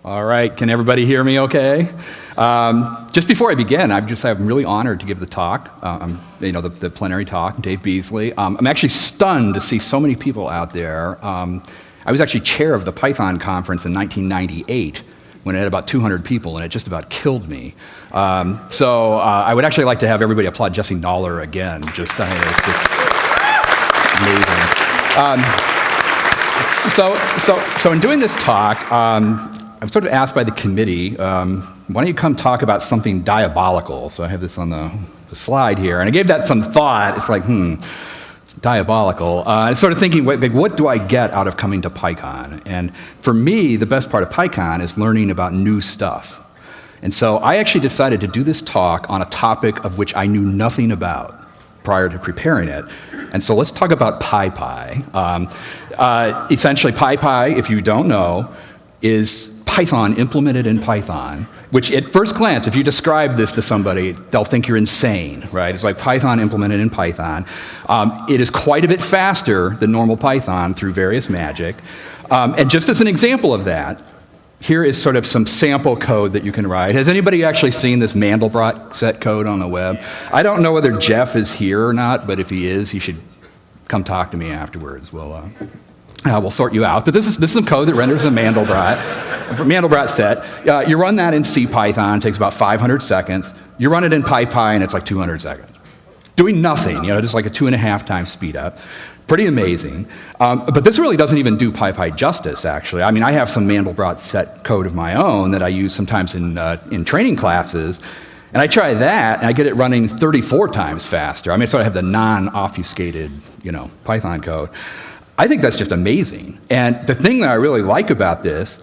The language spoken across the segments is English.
All right, can everybody hear me okay? Just before I begin, I'm really honored to give the talk, the plenary talk, Dave Beazley. I'm actually stunned to see so many people out there. I was actually chair of the Python conference in 1998 when it had about 200 people, and it just about killed me. So I would actually like to have everybody applaud Jesse Noller again. It's just amazing. So in doing this talk, I was sort of asked by the committee, why don't you come talk about something diabolical? So I have this on the slide here, and I gave that some thought. It's like, diabolical. I was sort of thinking, what do I get out of coming to PyCon? And for me, the best part of PyCon is learning about new stuff. And so I actually decided to do this talk on a topic of which I knew nothing about prior to preparing it. And so let's talk about PyPy. Essentially, PyPy, if you don't know, is Python implemented in Python, which at first glance, if you describe this to somebody, they'll think you're insane, right? It's like Python implemented in Python. It is quite a bit faster than normal Python through various magic. And just as an example of that, here is sort of some sample code that you can write. Has anybody actually seen this Mandelbrot set code on the web? I don't know whether Jeff is here or not, but if he is, he should come talk to me afterwards. We'll sort you out. But this is some code that renders a Mandelbrot set. You run that in CPython, it takes about 500 seconds. You run it in PyPy, and it's like 200 seconds. Doing nothing, just like a 2.5 times speed up. Pretty amazing. But this really doesn't even do PyPy justice, actually. I mean, I have some Mandelbrot set code of my own that I use sometimes in training classes. And I try that, and I get it running 34 times faster. I mean, so I have the non-obfuscated, Python code. I think that's just amazing. And the thing that I really like about this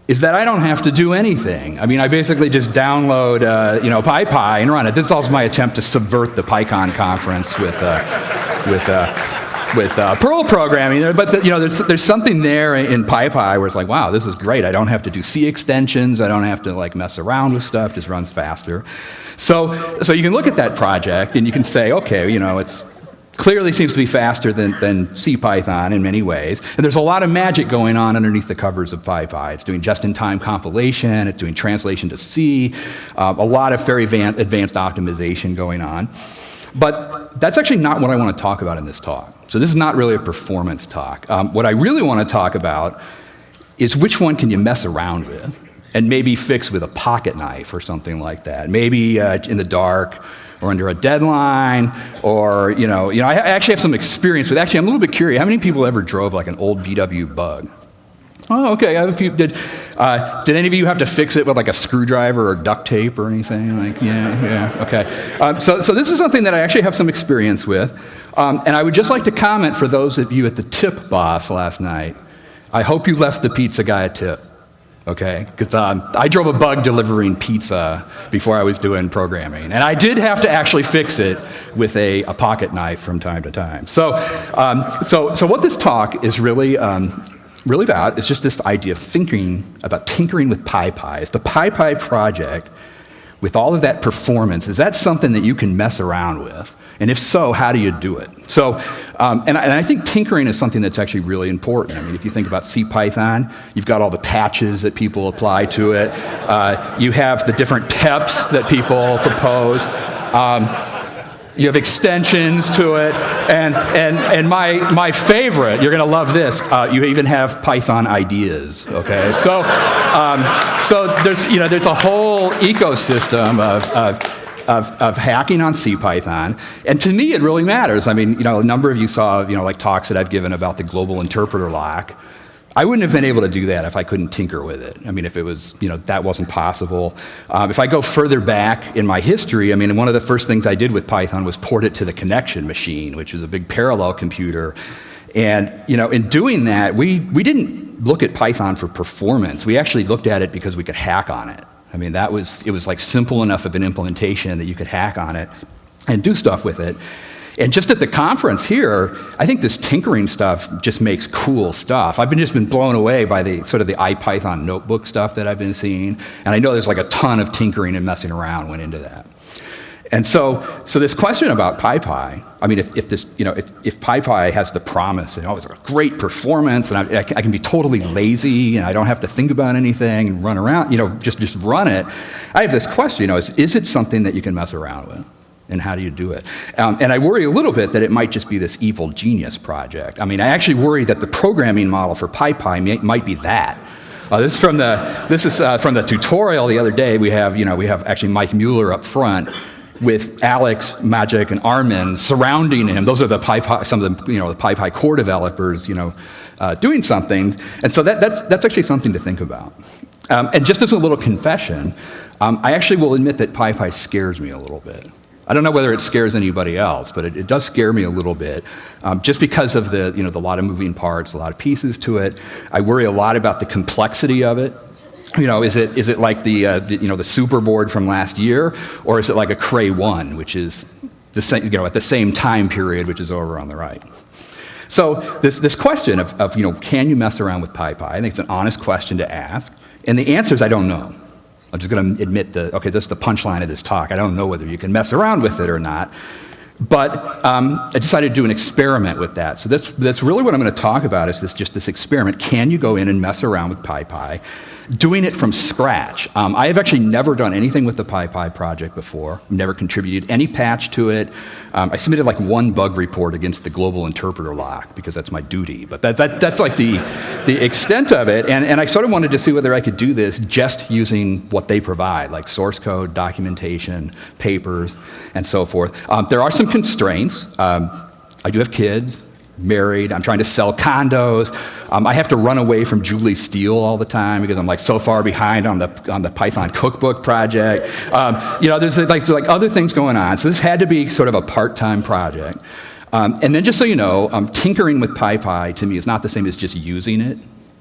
is that I don't have to do anything. I mean, I basically just download, PyPy and run it. This is also my attempt to subvert the PyCon conference with Perl programming. But there's something there in PyPy where it's like, wow, this is great. I don't have to do C extensions. I don't have to mess around with stuff. It just runs faster. So you can look at that project and you can say, okay, it's clearly seems to be faster than CPython in many ways. And there's a lot of magic going on underneath the covers of PyPy. It's doing just-in-time compilation. It's doing translation to C. A lot of very advanced optimization going on. But that's actually not what I want to talk about in this talk. So this is not really a performance talk. What I really want to talk about is which one can you mess around with and maybe fix with a pocket knife or something like that. Maybe in the dark, or under a deadline, or, I actually have some experience with, I'm a little bit curious, how many people ever drove like an old VW Bug? Oh, okay, I have a few. Did any of you have to fix it with like a screwdriver or duct tape or anything? Okay. So this is something that I actually have some experience with, and I would just like to comment for those of you at the tip boss last night, I hope you left the pizza guy a tip. Okay, because I drove a Bug delivering pizza before I was doing programming, and I did have to actually fix it with a pocket knife from time to time. So what this talk is really about is just this idea of thinking about tinkering with PyPy. Is the PyPy project, with all of that performance, is that something that you can mess around with? And if so, how do you do it? So, and I think tinkering is something that's actually really important. I mean, if you think about CPython, you've got all the patches that people apply to it. You have the different TEPs that people propose. You have extensions to it. And my favorite, you're going to love this, you even have Python ideas, okay? So there's a whole ecosystem of hacking on CPython, and to me it really matters. I mean, a number of you saw, like talks that I've given about the global interpreter lock. I wouldn't have been able to do that if I couldn't tinker with it. I mean, if it was, that wasn't possible. If I go further back in my history, I mean, one of the first things I did with Python was port it to the connection machine, which is a big parallel computer. And, in doing that, we didn't look at Python for performance. We actually looked at it because we could hack on it. I mean, it was like simple enough of an implementation that you could hack on it and do stuff with it. And just at the conference here, I think this tinkering stuff just makes cool stuff. I've just been blown away by the RPython notebook stuff that I've been seeing. And I know there's like a ton of tinkering and messing around went into that. And so this question about PyPy, I mean, if PyPy has the promise, and it's a great performance, and I can be totally lazy, and I don't have to think about anything and run around, just run it. I have this question, is it something that you can mess around with? And how do you do it? And I worry a little bit that it might just be this evil genius project. I mean, I actually worry that the programming model for PyPy might be that. This is from the tutorial the other day. We have actually Mike Mueller up front with Alex, Magic, and Armin surrounding him. Those are some of the the PyPy core developers doing something. And so that's actually something to think about. And just as a little confession, I actually will admit that PyPy scares me a little bit. I don't know whether it scares anybody else, but it does scare me a little bit, just because of the lot of moving parts, a lot of pieces to it. I worry a lot about the complexity of it. Is it like the super board from last year, or is it like a Cray 1, which is the same, at the same time period, which is over on the right? So this question of can you mess around with PyPy? I think it's an honest question to ask, and the answer is I don't know. I'm just going to admit this is the punchline of this talk. I don't know whether you can mess around with it or not. But I decided to do an experiment with that. So that's really what I'm going to talk about is this experiment. Can you go in and mess around with PyPy, doing it from scratch? I have actually never done anything with the PyPy project before, never contributed any patch to it. I submitted like one bug report against the global interpreter lock because that's my duty. But that's like the extent of it. And I sort of wanted to see whether I could do this just using what they provide, like source code, documentation, papers, and so forth. There are some constraints. I do have kids, married, I'm trying to sell condos. I have to run away from Julie Steele all the time because I'm like so far behind on the Python cookbook project. There's like other things going on. So this had to be sort of a part-time project. And then just so you know, tinkering with PyPy to me is not the same as just using it.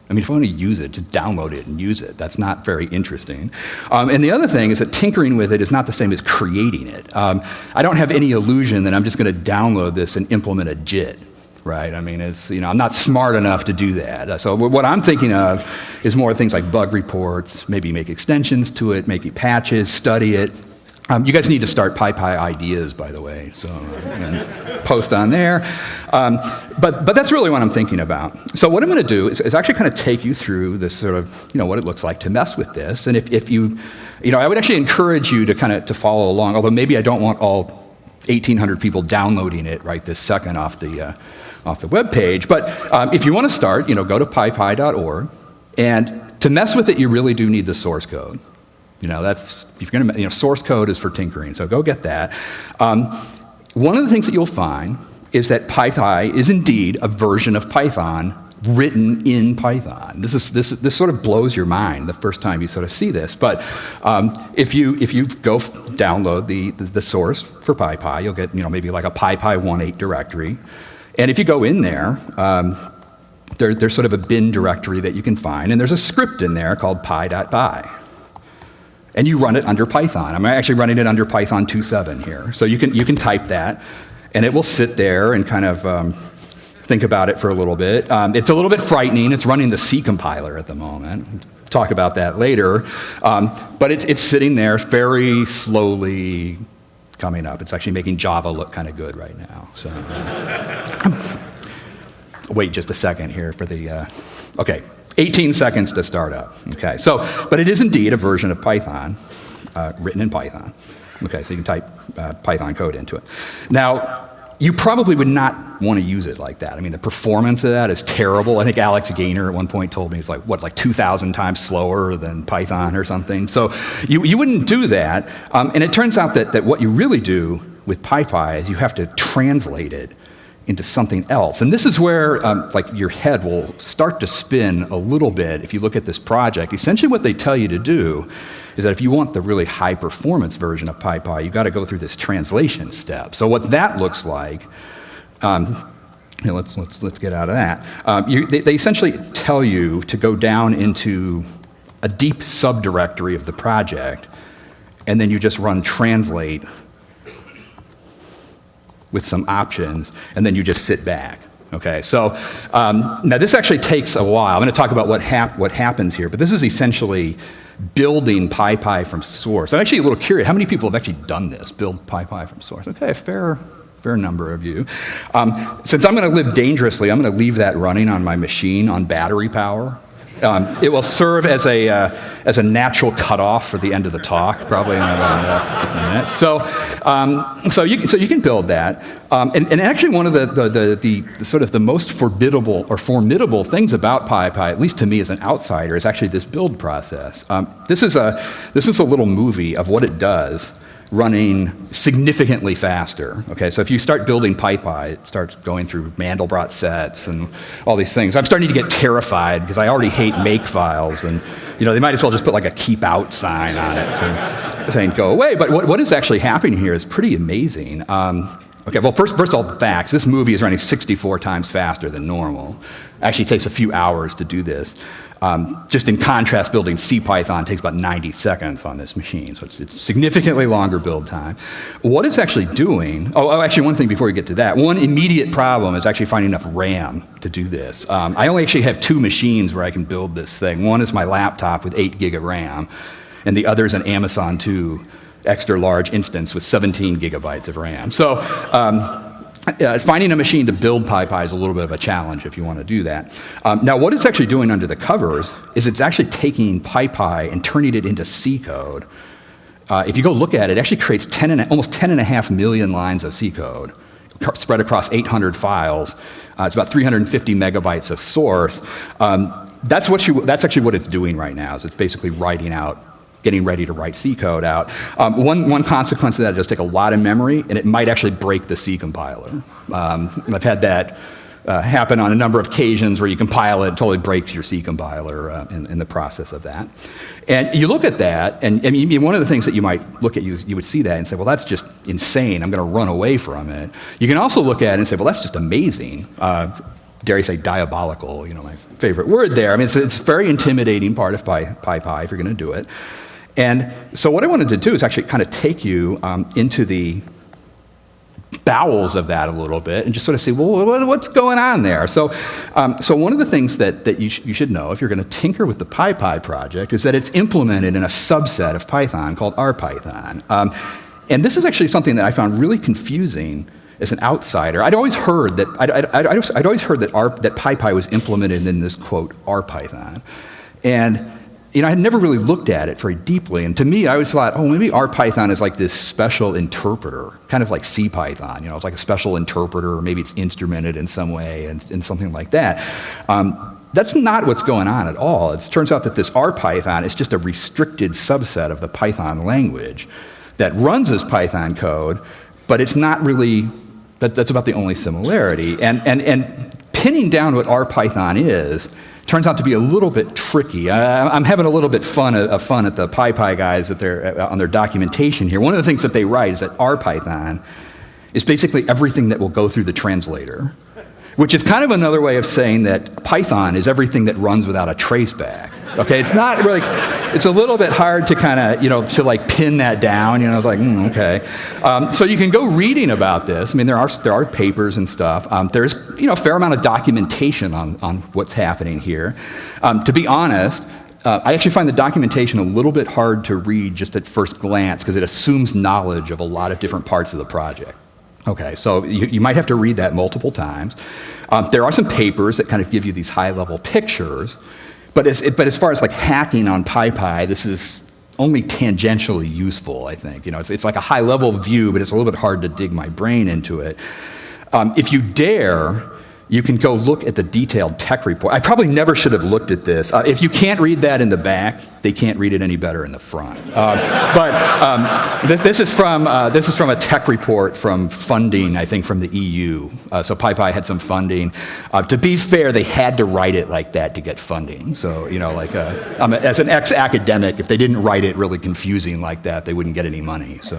I mean, if I want to use it, just download it and use it. That's not very interesting. And the other thing is that tinkering with it is not the same as creating it. I don't have any illusion that I'm just going to download this and implement a JIT, right? I mean, I'm not smart enough to do that. So what I'm thinking of is more things like bug reports, maybe make extensions to it, make patches, study it. You guys need to start PyPy ideas, by the way, so post on there. But that's really what I'm thinking about. So what I'm going to do is actually kind of take you through this sort of, what it looks like to mess with this. And if you, I would actually encourage you to follow along, although maybe I don't want all 1,800 people downloading it right this second off the web page. But if you want to start, go to pypy.org. And to mess with it, you really do need the source code. That's, if you're going to, source code is for tinkering, so go get that. One of the things that you'll find is that PyPy is indeed a version of Python written in Python. This sort of blows your mind the first time you sort of see this. But if you go download the source for PyPy, you'll get maybe like a PyPy 1.8 directory. And if you go in there, there's sort of a bin directory that you can find, and there's a script in there called py.py. And you run it under Python. I'm actually running it under Python 2.7 here. So you can type that, and it will sit there and kind of think about it for a little bit. It's a little bit frightening. It's running the C compiler at the moment. Talk about that later. But it's sitting there very slowly coming up. It's actually making Java look kind of good right now. So wait just a second here for the, okay. 18 seconds to start up. Okay, but it is indeed a version of Python, written in Python. Okay, so you can type Python code into it. Now, you probably would not want to use it like that. I mean, the performance of that is terrible. I think Alex Gaynor at one point told me it's like 2,000 times slower than Python or something. So you wouldn't do that. And it turns out that what you really do with PyPy is you have to translate it into something else. And this is where your head will start to spin a little bit if you look at this project. Essentially what they tell you to do is that if you want the really high performance version of PyPy, you've got to go through this translation step. So what that looks like, let's get out of that. They essentially tell you to go down into a deep subdirectory of the project, and then you just run translate with some options, and then you just sit back. Okay, so now this actually takes a while. I'm going to talk about what happens here, but this is essentially building PyPy from source. I'm actually a little curious, how many people have actually done this, build PyPy from source? Okay, a fair number of you. Since I'm going to live dangerously, I'm going to leave that running on my machine on battery power. It will serve as a natural cutoff for the end of the talk, probably in about 15 minutes. So you can build that. And actually, one of the sort of the most formidable things about PyPy, at least to me as an outsider, is actually this build process. This is a little movie of what it does, running significantly faster. Okay, so if you start building PyPy, it starts going through Mandelbrot sets and all these things. I'm starting to get terrified because I already hate make files, and they might as well just put like a keep out sign on it saying go away. But what is actually happening here is pretty amazing. Okay, well, first all the facts. This movie is running 64 times faster than normal. Actually takes a few hours to do this. Just in contrast, building CPython takes about 90 seconds on this machine, so it's significantly longer build time. What it's actually doing, actually one thing before we get to that, one immediate problem is actually finding enough RAM to do this. I only actually have 2 machines where I can build this thing. One is my laptop with 8 gig of RAM, and the other is an Amazon 2 extra large instance with 17 gigabytes of RAM. So finding a machine to build PyPy is a little bit of a challenge if you want to do that. Now, what it's actually doing under the covers is it's actually taking PyPy and turning it into C code. If you go look at it, it actually creates almost 10.5 million lines of C code spread across 800 files. It's about 350 megabytes of source. That's actually what it's doing right now. Is it's basically getting ready to write C code out. One consequence of that, it does take a lot of memory, and it might actually break the C compiler. I've had that happen on a number of occasions where you compile it, it totally breaks your C compiler in the process of that. And you look at that, and I mean, one of the things that you might look at, you would see that and say, well, that's just insane, I'm going to run away from it. You can also look at it and say, well, that's just amazing. Dare I say diabolical, my favorite word there. I mean, it's a very intimidating part of PyPy if you're going to do it. And so what I wanted to do is actually kind of take you into the bowels of that a little bit and just sort of see, well, what's going on there? So one of the things that you should know if you're going to tinker with the PyPy project is that it's implemented in a subset of Python called RPython. And this is actually something that I found really confusing as an outsider. I'd always heard that that PyPy was implemented in this quote RPython, and I had never really looked at it very deeply. And to me, I always thought, maybe RPython is like this special interpreter, kind of like CPython. It's like a special interpreter, or maybe it's instrumented in some way, and something like that. That's not what's going on at all. It turns out that this RPython is just a restricted subset of the Python language that runs as Python code, but it's not really. That's about the only similarity. And pinning down what RPython is turns out to be a little bit tricky. I'm having a little bit fun at the PyPy guys on their documentation here. One of the things that they write is that RPython is basically everything that will go through the translator, which is kind of another way of saying that Python is everything that runs without a traceback. Okay, it's not really, it's a little bit hard to kind of, to like pin that down. I was like, okay. So you can go reading about this. I mean, there are papers and stuff. There's, a fair amount of documentation on what's happening here. To be honest, I actually find the documentation a little bit hard to read just at first glance because it assumes knowledge of a lot of different parts of the project. Okay, so you might have to read that multiple times. There are some papers that kind of give you these high-level pictures. But as far as like hacking on PyPy, this is only tangentially useful, I think. It's like a high-level view, but it's a little bit hard to dig my brain into it. If you dare, you can go look at the detailed tech report. I probably never should have looked at this. If you can't read that in the back, they can't read it any better in the front. This is from a tech report from funding, I think, from the EU. So PyPy had some funding. To be fair, they had to write it like that to get funding. So as an ex-academic, if they didn't write it really confusing like that, they wouldn't get any money. So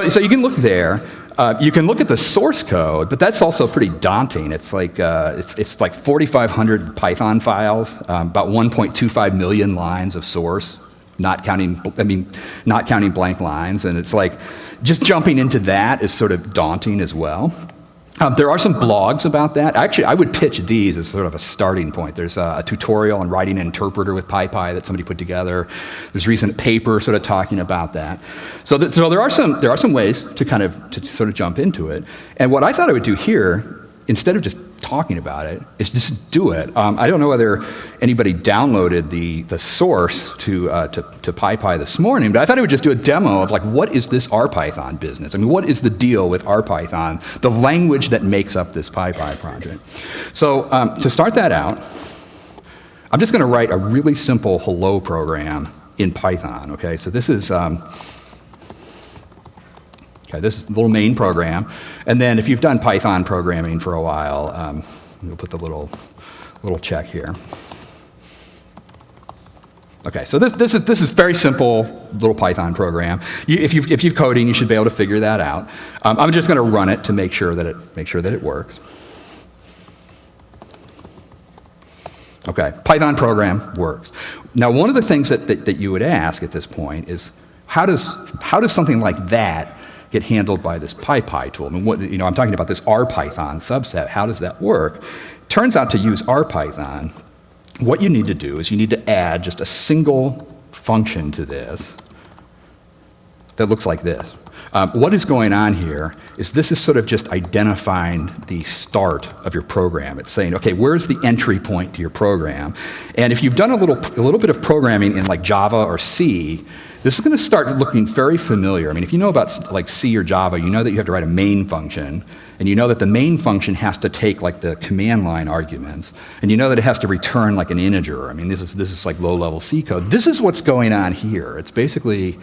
you can look there. You can look at the source code, but that's also pretty daunting. It's like 4,500 Python files, about 1.25 million lines of source, not counting blank lines, and it's like just jumping into that is sort of daunting as well. There are some blogs about that. Actually, I would pitch these as sort of a starting point. There's a tutorial on writing an interpreter with PyPy that somebody put together. There's a recent paper sort of talking about that. So there are some ways to sort of jump into it. And what I thought I would do here, instead of just talking about it, is just do it. I don't know whether anybody downloaded the source to PyPy this morning, but I thought I would just do a demo of like, what is this RPython business? I mean, what is the deal with RPython, the language that makes up this PyPy project? So to start that out, I'm just going to write a really simple hello program in Python. Okay, so this is this is the little main program. And then if you've done Python programming for a while, we'll put the little check here. Okay, so this is very simple little Python program. If you're coding, you should be able to figure that out. I'm just going to run it to make sure that it works. Okay, Python program works. Now, one of the things that you would ask at this point is, how does something like that get handled by this PyPy tool? I mean, I'm talking about this RPython subset. How does that work? Turns out to use RPython, what you need to do is you need to add just a single function to this that looks like this. What is going on here is this is sort of just identifying the start of your program. It's saying, okay, where's the entry point to your program? And if you've done a little bit of programming in like Java or C, this is going to start looking very familiar. I mean, if you know about like C or Java, you know that you have to write a main function, and you know that the main function has to take like the command line arguments, and you know that it has to return like an integer. I mean, this is like low-level C code. This is what's going on here. It's basically,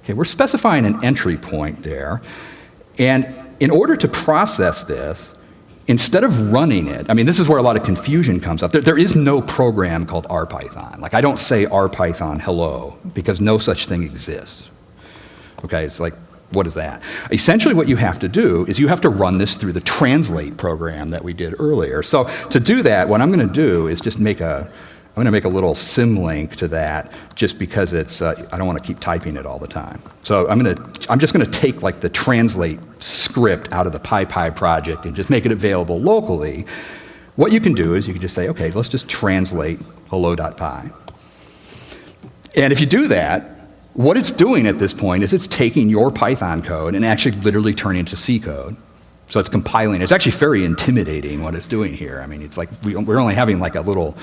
okay, we're specifying an entry point there, and in order to process this, instead of running it, I mean, this is where a lot of confusion comes up. There is no program called RPython. Like, I don't say RPython hello, because no such thing exists. Okay, it's like, what is that? Essentially what you have to do is you have to run this through the translate program that we did earlier. So to do that, what I'm going to do is just make a little symlink to that, just because it's, I don't want to keep typing it all the time. So I'm just going to take like the translate script out of the PyPy project and just make it available locally. What you can do is you can just say, okay, let's just translate hello.py. And if you do that, what it's doing at this point is it's taking your Python code and actually literally turning it into C code. So it's compiling. It's actually very intimidating what it's doing here. I mean, it's like we're only having like a little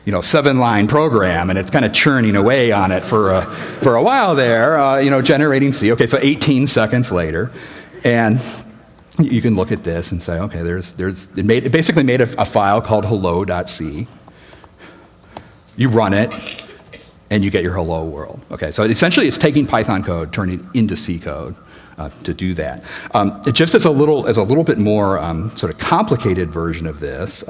7-line program, and it's kind of churning away on it for a while there, generating C. Okay, so 18 seconds later, and you can look at this and say, okay, it basically made a file called hello.c. You run it, and you get your hello world. Okay, so essentially it's taking Python code, turning it into C code to do that. It just as a little bit more sort of complicated version of this.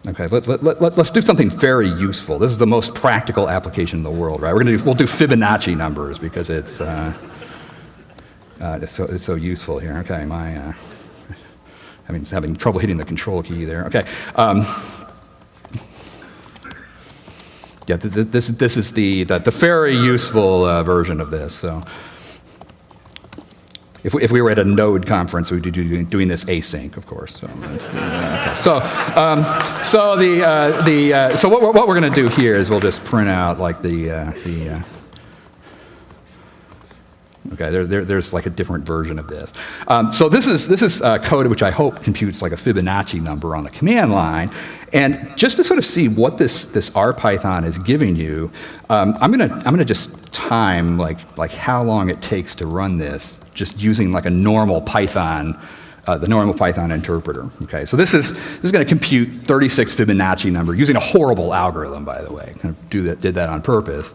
Okay, let's do something very useful. This is the most practical application in the world, right? We'll do Fibonacci numbers because it's so useful here. Okay, having trouble hitting the control key there. Okay, yeah, this is the very useful version of this. So. If we were at a Node conference, we'd be doing this async, of course. So what we're going to do here is we'll just print out like okay, there's like a different version of this. So this is code which I hope computes like a Fibonacci number on the command line. And just to sort of see what this RPython is giving you, I'm gonna just time like how long it takes to run this, just using like a normal Python, the normal Python interpreter. Okay, so this is going to compute 36 Fibonacci number using a horrible algorithm, by the way. Kind of did that on purpose.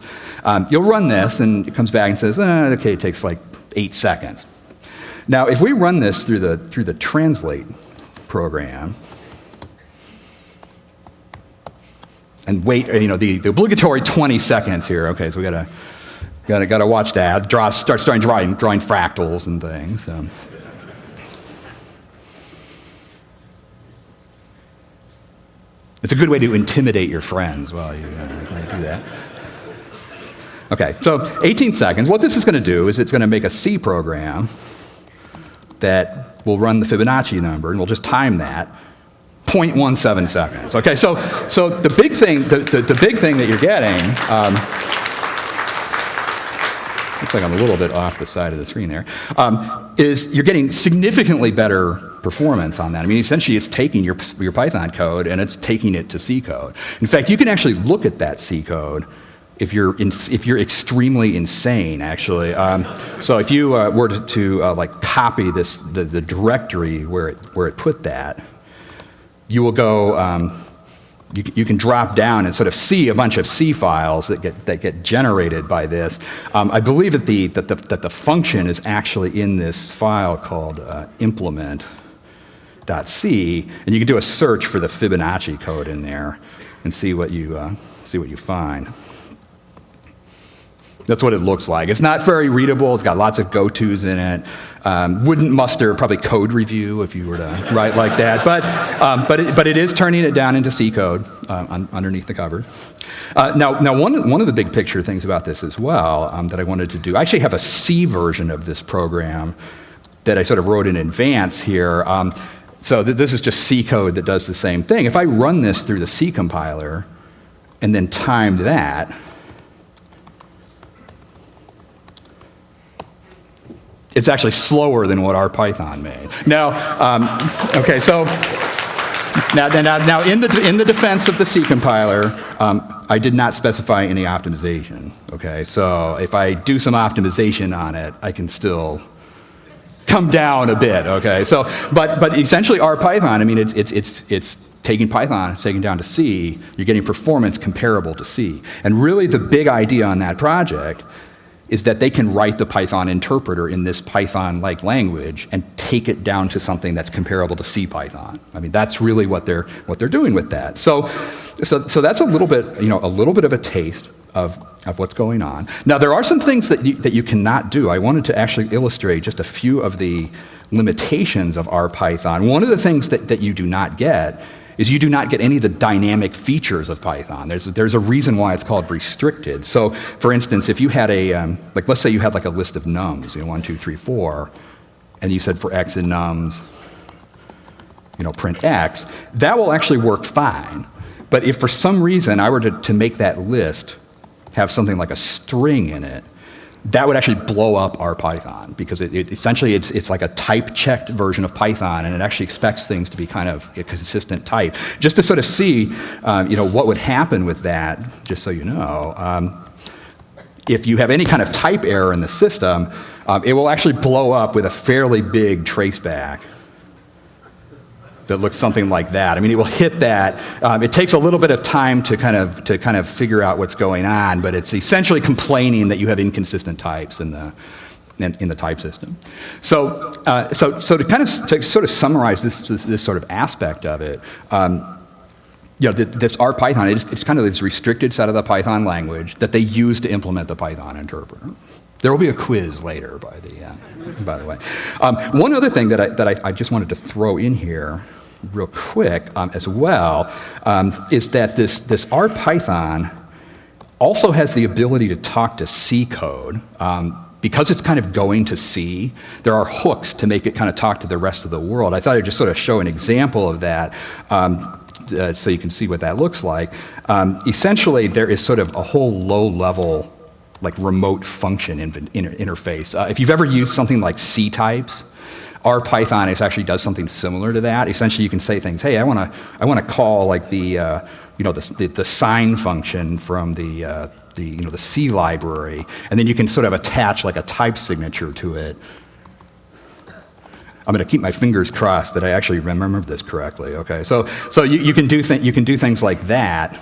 You'll run this, and it comes back and says, okay, it takes like 8 seconds. Now, if we run this through the translate program, and wait, the obligatory 20 seconds here. Okay, so we gotta watch that. Start drawing fractals and things. It's a good way to intimidate your friends while you do that. Okay, so 18 seconds. What this is going to do is it's going to make a C program that will run the Fibonacci number, and we'll just time that, 0.17 seconds. Okay, so the big thing, the big thing that you're getting, looks like I'm a little bit off the side of the screen there, is you're getting significantly better performance on that. I mean, essentially, it's taking your Python code and it's taking it to C code. In fact, you can actually look at that C code if you're extremely insane, actually. So if you were to like copy the directory where it put that, you will go. You can drop down and sort of see a bunch of C files that get generated by this. I believe that the function is actually in this file called implement.c, and you can do a search for the Fibonacci code in there and see what you find. That's what it looks like. It's not very readable. It's got lots of go-tos in it. Wouldn't muster probably code review if you were to write like that. But it is turning it down into C code underneath the cover. Now one of the big picture things about this as well that I wanted to do, I actually have a C version of this program that I sort of wrote in advance here. So this is just C code that does the same thing. If I run this through the C compiler and then timed that, it's actually slower than what RPython made. Now, okay, so now in the defense of the C compiler, I did not specify any optimization. Okay, so if I do some optimization on it, I can still come down a bit. Okay, so but essentially RPython, I mean, it's taking Python, it's taking down to C. You're getting performance comparable to C, and really the big idea on that project is that they can write the Python interpreter in this Python-like language and take it down to something that's comparable to C Python. I mean, that's really what they're doing with that. So that's a little bit of a taste of what's going on. Now, there are some things that you cannot do. I wanted to actually illustrate just a few of the limitations of RPython. One of the things that you do not get is you do not get any of the dynamic features of Python. There's a reason why it's called restricted. So, for instance, if you had let's say you had like a list of nums, 1, 2, 3, 4, and you said for x in nums, print x, that will actually work fine. But if for some reason I were to make that list have something like a string in it, that would actually blow up RPython, because essentially it's like a type-checked version of Python, and it actually expects things to be kind of a consistent type. Just to sort of see, what would happen with that, just so you know, if you have any kind of type error in the system, it will actually blow up with a fairly big traceback that looks something like that. I mean, it will hit that. It takes a little bit of time to kind of figure out what's going on, but it's essentially complaining that you have inconsistent types in the type system. So to sort of summarize this sort of aspect of it, this RPython, it's kind of this restricted set of the Python language that they use to implement the Python interpreter. There will be a quiz later, by the way. One other thing that I just wanted to throw in here real quick as well is that this RPython also has the ability to talk to C code. Because it's kind of going to C, there are hooks to make it kind of talk to the rest of the world. I thought I'd just sort of show an example of that so you can see what that looks like. Essentially, there is sort of a whole low-level like remote function interface. If you've ever used something like C types, RPython actually does something similar to that. Essentially, you can say things, hey, I want to call like the sign function from the C library, and then you can sort of attach like a type signature to it. I'm going to keep my fingers crossed that I actually remember this correctly. Okay, so you can do things like that.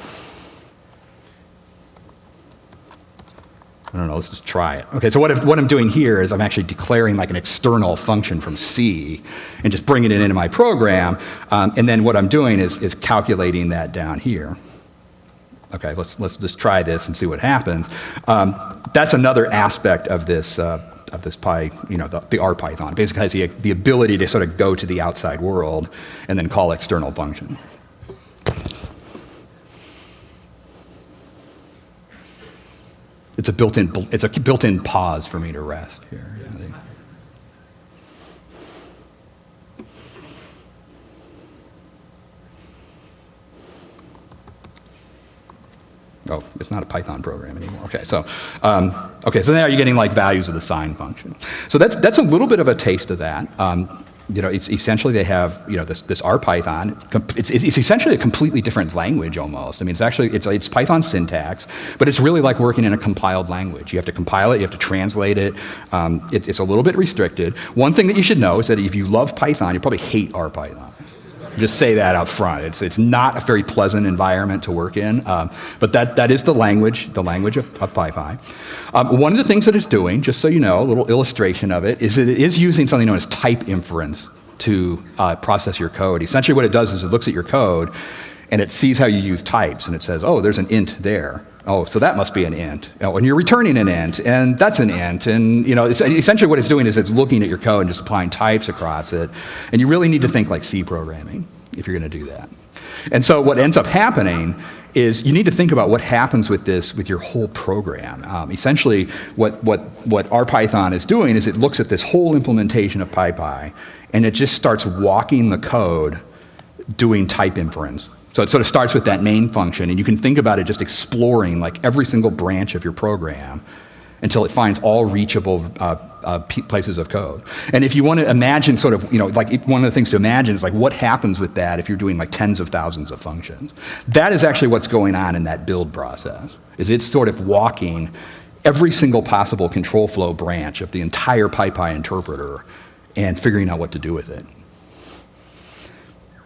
I don't know, let's just try it. Okay, so what I'm doing here is I'm actually declaring like an external function from C and just bringing it into my program, and then what I'm doing is calculating that down here. Okay, let's just try this and see what happens. That's another aspect of this the RPython. It basically has the ability to sort of go to the outside world and then call external function. It's a built-in pause for me to rest here. Oh, it's not a Python program anymore. Okay, so now you're getting like values of the sign function. So that's a little bit of a taste of that. It's essentially they have this RPython. It's essentially a completely different language almost. I mean, it's Python syntax, but it's really like working in a compiled language. You have to compile it, you have to translate it. It's a little bit restricted. One thing that you should know is that if you love Python, you probably hate RPython. Just say that up front. It's not a very pleasant environment to work in, but that is the language of PyPy. One of the things that it's doing, just so you know, a little illustration of it, is that it is using something known as type inference to process your code. Essentially what it does is it looks at your code and it sees how you use types and it says, oh, there's an int there. Oh, so that must be an int. Oh, and you're returning an int, and that's an int. And essentially what it's doing is it's looking at your code and just applying types across it. And you really need to think like C programming if you're going to do that. And so what ends up happening is you need to think about what happens with this, with your whole program. Essentially, what RPython is doing is it looks at this whole implementation of PyPy, and it just starts walking the code doing type inference. So it sort of starts with that main function, and you can think about it just exploring like every single branch of your program until it finds all reachable places of code. And if you want to imagine sort of, like one of the things to imagine is like what happens with that if you're doing like tens of thousands of functions. That is actually what's going on in that build process, is it's sort of walking every single possible control flow branch of the entire PyPy interpreter and figuring out what to do with it.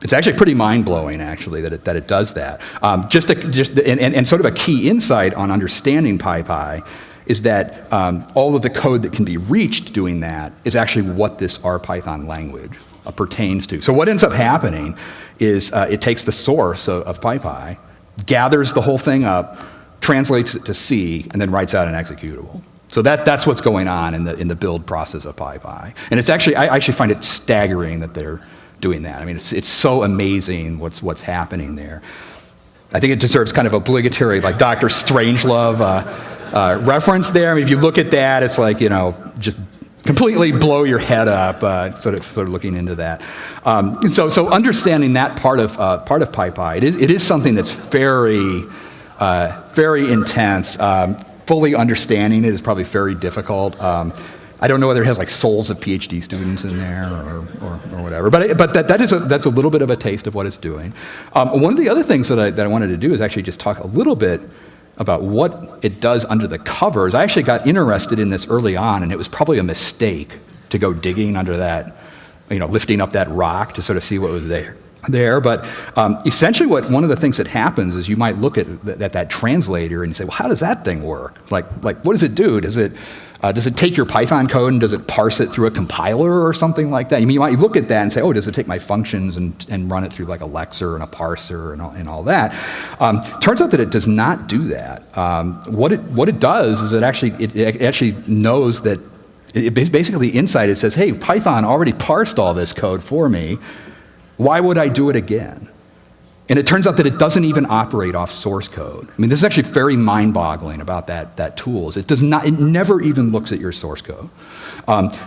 It's actually pretty mind-blowing, actually, that it does that. And sort of a key insight on understanding PyPy is that all of the code that can be reached doing that is actually what this RPython language pertains to. So what ends up happening is it takes the source of PyPy, gathers the whole thing up, translates it to C, and then writes out an executable. So that's what's going on in the build process of PyPy. And I actually find it staggering that they're doing that. I mean, it's so amazing what's happening there. I think it deserves kind of obligatory, like Dr. Strangelove reference there. I mean, if you look at that, it's like, just completely blow your head up, sort of looking into that. So understanding that part of PyPy, it is something that's very, very intense. Fully understanding it is probably very difficult. I don't know whether it has like souls of PhD students in there or whatever, but that's a little bit of a taste of what it's doing. One of the other things that I wanted to do is actually just talk a little bit about what it does under the covers. I actually got interested in this early on, and it was probably a mistake to go digging under that, lifting up that rock to sort of see what was there. But essentially one of the things that happens is you might look at that translator and you say, well, how does that thing work? Like what does it do? Does it take your Python code and does it parse it through a compiler or something like that? You might look at that and say, oh, does it take my functions and run it through like a lexer and a parser and all that? Turns out that it does not do that. What it does is it actually knows that basically inside it says, hey, Python already parsed all this code for me. Why would I do it again? And it turns out that it doesn't even operate off source code. I mean, this is actually very mind-boggling about that tool. It never even looks at your source code.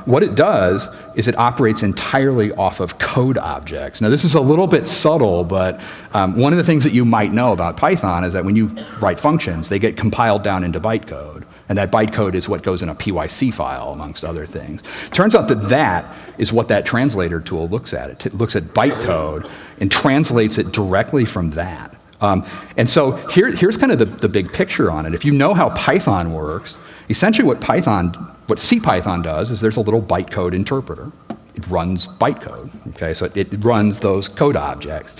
What it does is it operates entirely off of code objects. Now, this is a little bit subtle, but one of the things that you might know about Python is that when you write functions, they get compiled down into bytecode. And that bytecode is what goes in a PYC file, amongst other things. Turns out that is what that translator tool looks at. It looks at bytecode and translates it directly from that. And so here's kind of the big picture on it. If you know how Python works, essentially what CPython does is there's a little bytecode interpreter. It runs bytecode, okay? So it runs those code objects.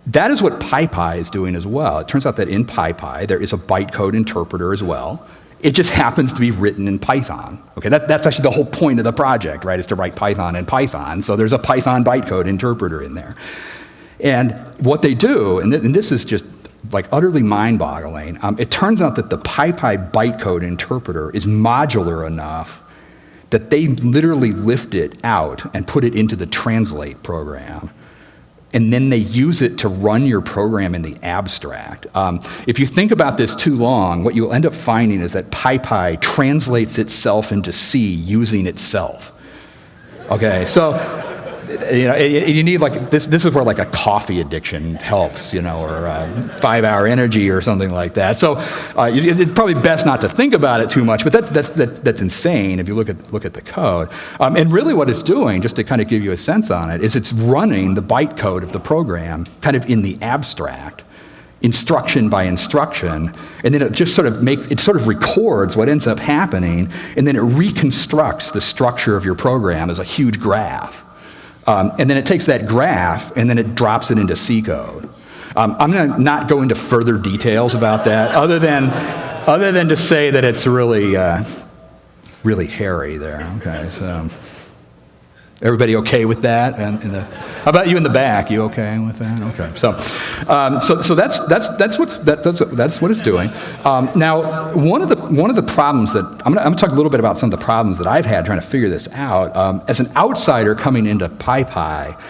That is what PyPy is doing as well. It turns out that in PyPy, there is a bytecode interpreter as well. It just happens to be written in Python. Okay, that's actually the whole point of the project, right, is to write Python in Python. So there's a Python bytecode interpreter in there. And what they do, and this is just like utterly mind-boggling, it turns out that the PyPy bytecode interpreter is modular enough that they literally lift it out and put it into the translate program. And then they use it to run your program in the abstract. If you think about this too long, what you'll end up finding is that PyPy translates itself into C using itself. Okay, so you need like this is where like a coffee addiction helps, or 5-hour energy or something like that. So it's probably best not to think about it too much, but that's insane if you look at the code. And really what it's doing, just to kind of give you a sense on it, is it's running the bytecode of the program kind of in the abstract, instruction by instruction, and then it just sort of records what ends up happening, and then it reconstructs the structure of your program as a huge graph. And then it takes that graph and then it drops it into C code. I'm going to not go into further details about that, other than to say that it's really, really hairy there. Okay, so everybody okay with that? How about you in the back? You okay with that? Okay, so that's what it's doing. Now, one of the problems that I'm going to talk a little bit about some of the problems that I've had trying to figure this out. As an outsider coming into PyPy,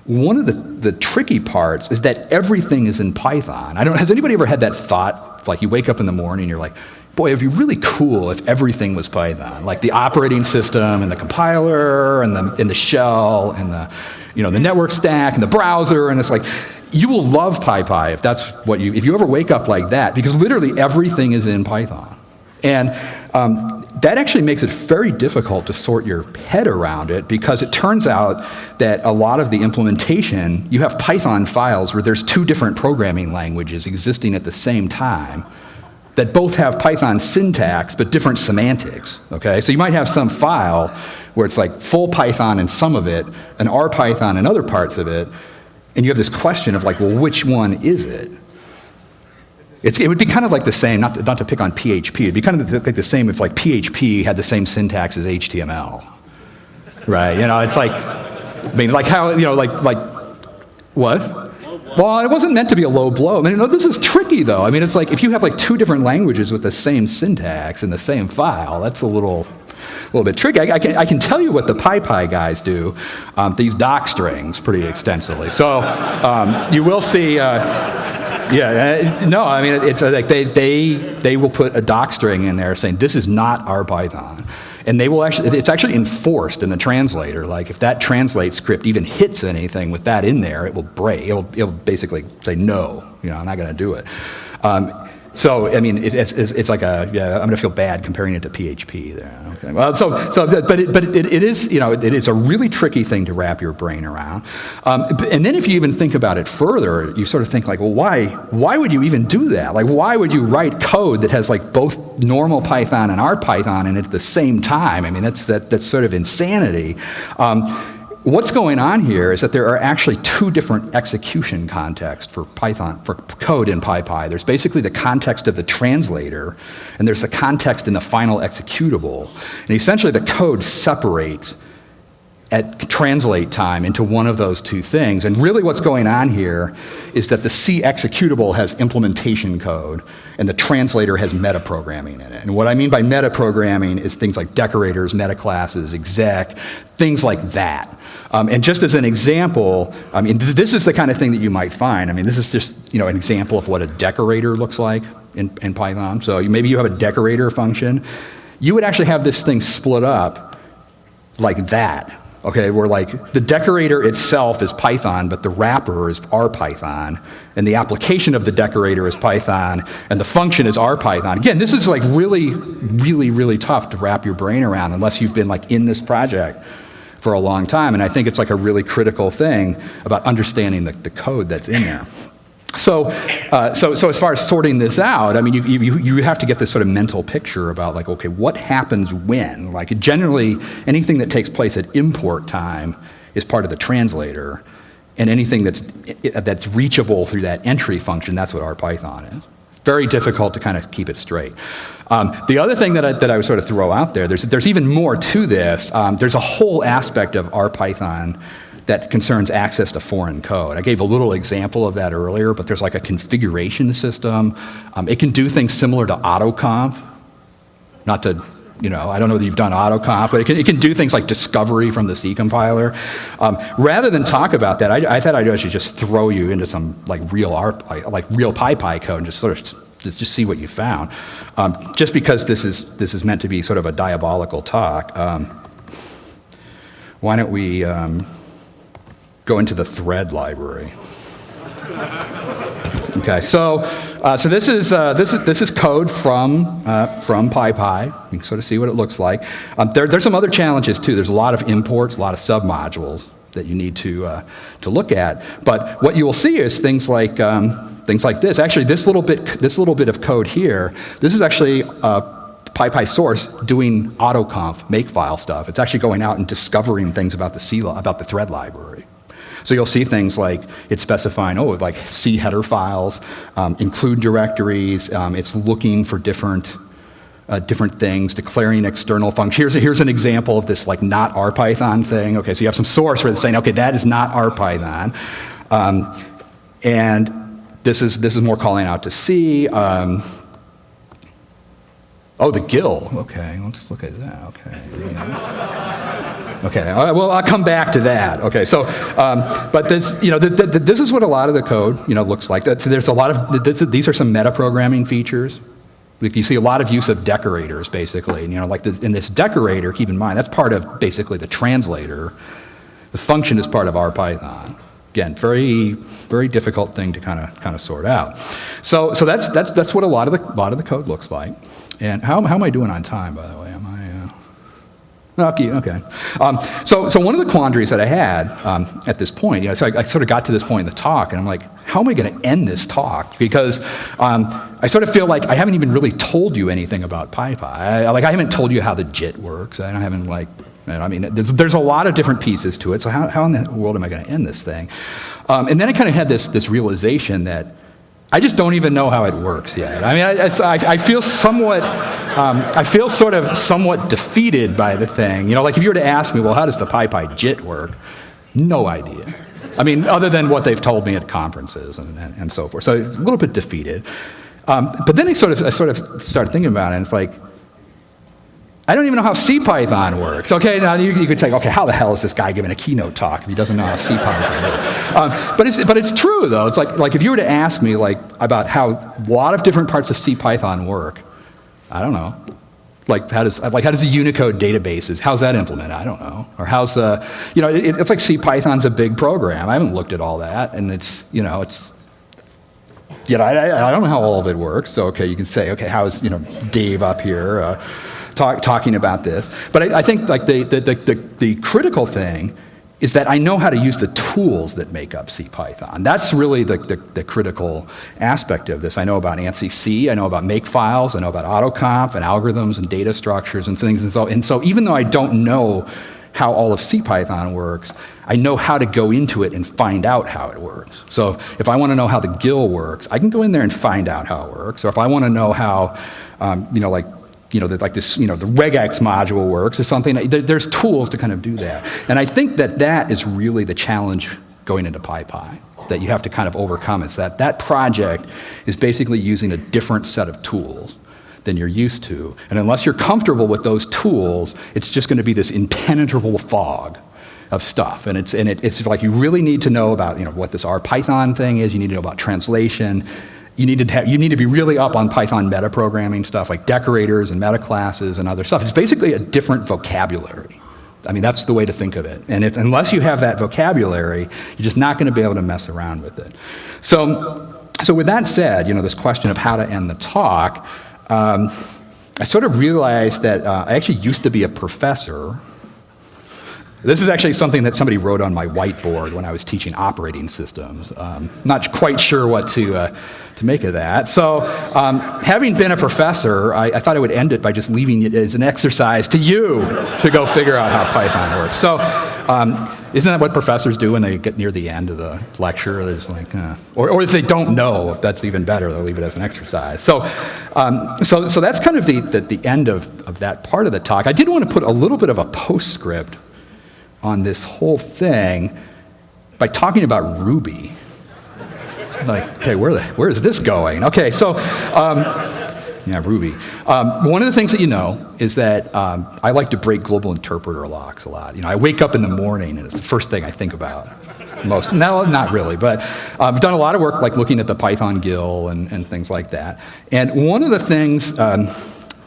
one of the tricky parts is that everything is in Python. Has anybody ever had that thought? Like you wake up in the morning and you're like, boy, it'd be really cool if everything was Python, like the operating system and the compiler and the shell and the network stack and the browser, and it's like you will love PyPy if you ever wake up like that, because literally everything is in Python. And that actually makes it very difficult to sort your head around it, because it turns out that a lot of the implementation, you have Python files where there's two different programming languages existing at the same time that both have Python syntax but different semantics, okay? So you might have some file where it's like full Python in some of it, and RPython in other parts of it, and you have this question of like, well, which one is it? It would be kind of like the same, not to pick on PHP, it'd be kind of like the same if like PHP had the same syntax as HTML, right? It's like, like how, like what? Well, it wasn't meant to be a low blow. This is tricky, though. It's like if you have like two different languages with the same syntax in the same file, that's a little bit tricky. I can tell you what the PyPy guys do. These doc strings pretty extensively. So you will see. It's like they will put a doc string in there saying this is not our Python. And it's actually enforced in the translator. Like if that translate script even hits anything with that in there, it will break. It'll basically say no, I'm not going to do it. It's like I'm going to feel bad comparing it to PHP there. Okay. Well, but it is, it's a really tricky thing to wrap your brain around. And then if you even think about it further, you sort of think like, well, why would you even do that? Like, why would you write code that has like both normal Python and RPython in it at the same time? That's sort of insanity. What's going on here is that there are actually two different execution contexts for Python, for code in PyPy. There's basically the context of the translator, and there's the context in the final executable. And essentially the code separates at translate time into one of those two things. And really what's going on here is that the C executable has implementation code, and the translator has metaprogramming in it. And what I mean by metaprogramming is things like decorators, metaclasses, exec, things like that. And just as an example, this is the kind of thing that you might find. This is just an example of what a decorator looks like in Python. So maybe you have a decorator function. You would actually have this thing split up like that. Okay, where like the decorator itself is Python, but the wrapper is RPython, and the application of the decorator is Python, and the function is RPython. Again, this is like really, really, really tough to wrap your brain around unless you've been like in this project for a long time, and I think it's like a really critical thing about understanding the code that's in there. So as far as sorting this out, you have to get this sort of mental picture about like, okay, what happens when? Like generally, anything that takes place at import time is part of the translator, and anything that's reachable through that entry function, that's what RPython is. Very difficult to kind of keep it straight. The other thing that I would sort of throw out there, there's even more to this. There's a whole aspect of RPython that concerns access to foreign code. I gave a little example of that earlier, but there's like a configuration system. It can do things similar to autoconf. Not to, I don't know that you've done autoconf, but it can do things like discovery from the C compiler. Rather than talk about that, I thought I'd actually just throw you into some like real PyPy code and just sort of just see what you found. Just because this is meant to be sort of a diabolical talk, why don't we go into the thread library. Okay, so this is code from PyPy. You can sort of see what it looks like. There's some other challenges too. There's a lot of imports, a lot of submodules that you need to look at. But what you will see is things like this. Actually, this little bit of code here. This is actually PyPy source doing autoconf makefile stuff. It's actually going out and discovering things about the thread library. So you'll see things like it's specifying, like C header files, include directories. It's looking for different things, declaring external functions. Here's an example of this like not RPython thing. Okay, so you have some source where it's saying, okay, that is not RPython, and this is more calling out to C. The GIL. Okay, let's look at that. Okay. Okay, well, I'll come back to that. Okay, so, but this, this is what a lot of the code, looks like. There's a lot of, these are some meta-programming features. You see a lot of use of decorators, basically. In this decorator, keep in mind, that's part of, basically, the translator. The function is part of RPython. Again, very, very difficult thing to kind of sort out. So that's what a lot of the code looks like. And how am I doing on time, by the way? Am I? Okay. So one of the quandaries that I had at this point, so I sort of got to this point in the talk, and I'm like, how am I going to end this talk? Because I sort of feel like I haven't even really told you anything about PyPy. I haven't told you how the JIT works. I haven't there's a lot of different pieces to it. So how in the world am I going to end this thing? And then I kind of had this realization that I just don't even know how it works yet. I mean, I feel somewhat, somewhat defeated by the thing. Like if you were to ask me, well, how does the PyPy JIT work? No idea. I mean, other than what they've told me at conferences and so forth. So it's a little bit defeated. But then I sort of started thinking about it, and it's like, I don't even know how CPython works. Okay, now you could say, okay, how the hell is this guy giving a keynote talk if he doesn't know how CPython works? But it's true though. It's like if you were to ask me about how a lot of different parts of CPython work, I don't know. How does the Unicode databases, how's that implemented? I don't know. Or how's it's like CPython's a big program. I haven't looked at all that, and I don't know how all of it works. So okay, you can say, okay, how is Dave up here? Talking about this, but I think the critical thing is that I know how to use the tools that make up CPython. That's really the critical aspect of this. I know about ANSI C, I know about makefiles, I know about autoconf and algorithms and data structures and things, and so even though I don't know how all of CPython works, I know how to go into it and find out how it works. So if I want to know how the GIL works, I can go in there and find out how it works. Or if I want to know how, the regex module works or something. There's tools to kind of do that. And I think that is really the challenge going into PyPy that you have to kind of overcome, is that project is basically using a different set of tools than you're used to. And unless you're comfortable with those tools, it's just going to be this impenetrable fog of stuff. And it's like you really need to know about what this RPython thing is. You need to know about translation. You need to be really up on Python metaprogramming stuff like decorators and metaclasses and other stuff. It's basically a different vocabulary. I mean, that's the way to think of it. And unless you have that vocabulary, you're just not going to be able to mess around with it. So with that said, this question of how to end the talk, I sort of realized that I actually used to be a professor. This is actually something that somebody wrote on my whiteboard when I was teaching operating systems. Not quite sure what to make of that. So having been a professor, I thought I would end it by just leaving it as an exercise to you to go figure out how Python works. So isn't that what professors do when they get near the end of the lecture? They're just like, or if they don't know, that's even better. They'll leave it as an exercise. So that's kind of the end of that part of the talk. I did want to put a little bit of a postscript on this whole thing by talking about Ruby. Like, okay, where is this going? Okay, so, Ruby. One of the things that you know is that I like to break global interpreter locks a lot. I wake up in the morning and it's the first thing I think about. No, not really, but I've done a lot of work like looking at the Python GIL and things like that. And one of the things that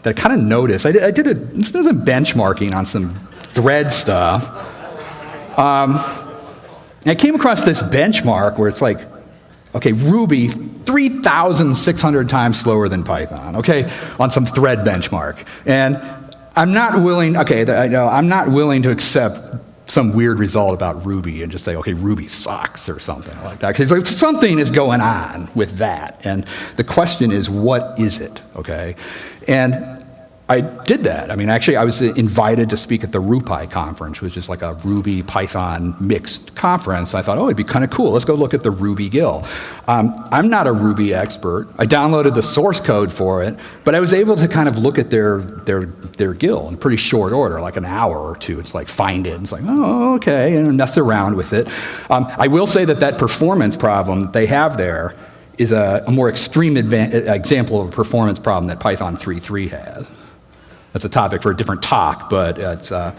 I kind of noticed, I did some benchmarking on some thread stuff. And I came across this benchmark where it's like, okay, Ruby 3,600 times slower than Python, okay, on some thread benchmark. And I'm not willing, I'm not willing to accept some weird result about Ruby and just say, okay, Ruby sucks or something like that. Because something is going on with that. And the question is, what is it, okay? And I did that. I mean, actually, I was invited to speak at the RPython conference, which is like a Ruby Python mixed conference. I thought, oh, it'd be kind of cool. Let's go look at the Ruby GIL. I'm not a Ruby expert. I downloaded the source code for it, but I was able to kind of look at their GIL in pretty short order, like an hour or two. It's like find it. It's like, oh, okay, and mess around with it. I will say that performance problem that they have there is a more extreme example of a performance problem that Python 3.3 has. That's a topic for a different talk, but it's, I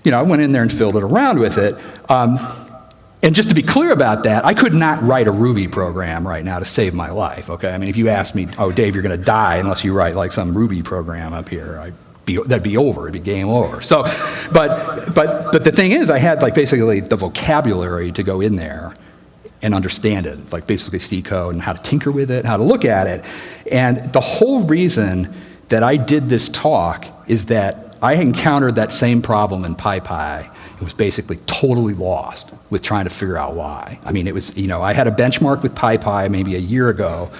went in there and filled it around with it. And just to be clear about that, I could not write a Ruby program right now to save my life, okay? I mean, if you asked me, oh, Dave, you're going to die unless you write like some Ruby program up here, that'd be over, it'd be game over. So, but the thing is, I had like basically the vocabulary to go in there and understand it, like basically C code and how to tinker with it, how to look at it. And the whole reason that I did this talk is that I encountered that same problem in PyPy. It was basically totally lost with trying to figure out why. I mean, it was, I had a benchmark with PyPy maybe a year ago.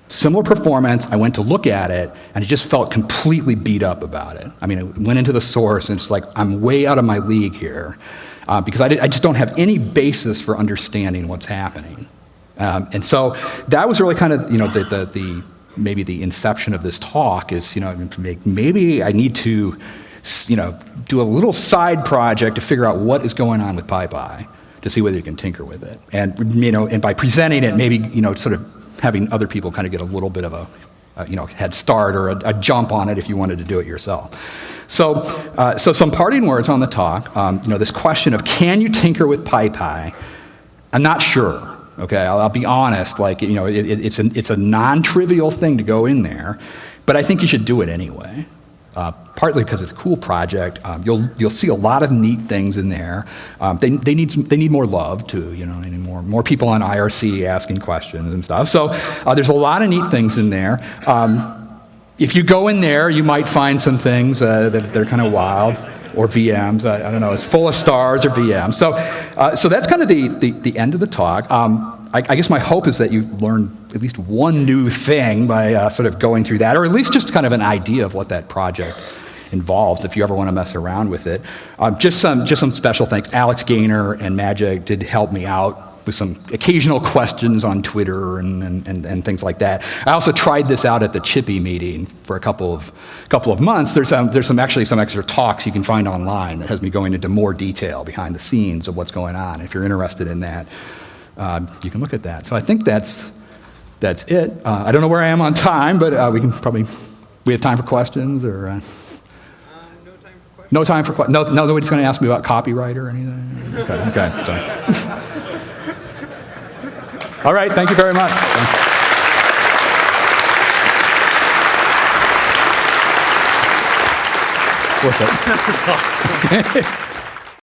Similar performance, I went to look at it, and I just felt completely beat up about it. I mean, I went into the source, and it's like, I'm way out of my league here, because I just don't have any basis for understanding what's happening. And so that was really kind of, maybe the inception of this talk is, maybe I need to, do a little side project to figure out what is going on with PyPy to see whether you can tinker with it. And, and by presenting it, maybe, sort of having other people kind of get a little bit of a head start or a jump on it if you wanted to do it yourself. So some parting words on the talk, this question of can you tinker with PyPy? I'm not sure. Okay, I'll be honest, it's a non-trivial thing to go in there, but I think you should do it anyway. Partly because it's a cool project. You'll see a lot of neat things in there. They need more love too, they need more people on IRC asking questions and stuff. So there's a lot of neat things in there. If you go in there, you might find some things that they're kind of wild. Or VMs, I don't know, it's full of stars or VMs. So that's kind of the end of the talk. I guess my hope is that you learn at least one new thing by sort of going through that, or at least just kind of an idea of what that project involves if you ever want to mess around with it. Just some special thanks. Alex Gaynor and Magic did help me out with some occasional questions on Twitter and things like that. I also tried this out at the Chippy meeting for a couple of months. There's some extra talks you can find online that has me going into more detail behind the scenes of what's going on. If you're interested in that, you can look at that. So I think that's it. I don't know where I am on time, but we have time for questions or. No time for questions. No, nobody's going to ask me about copyright or anything. Okay. So. All right, thank you very much. What's up? That's awesome.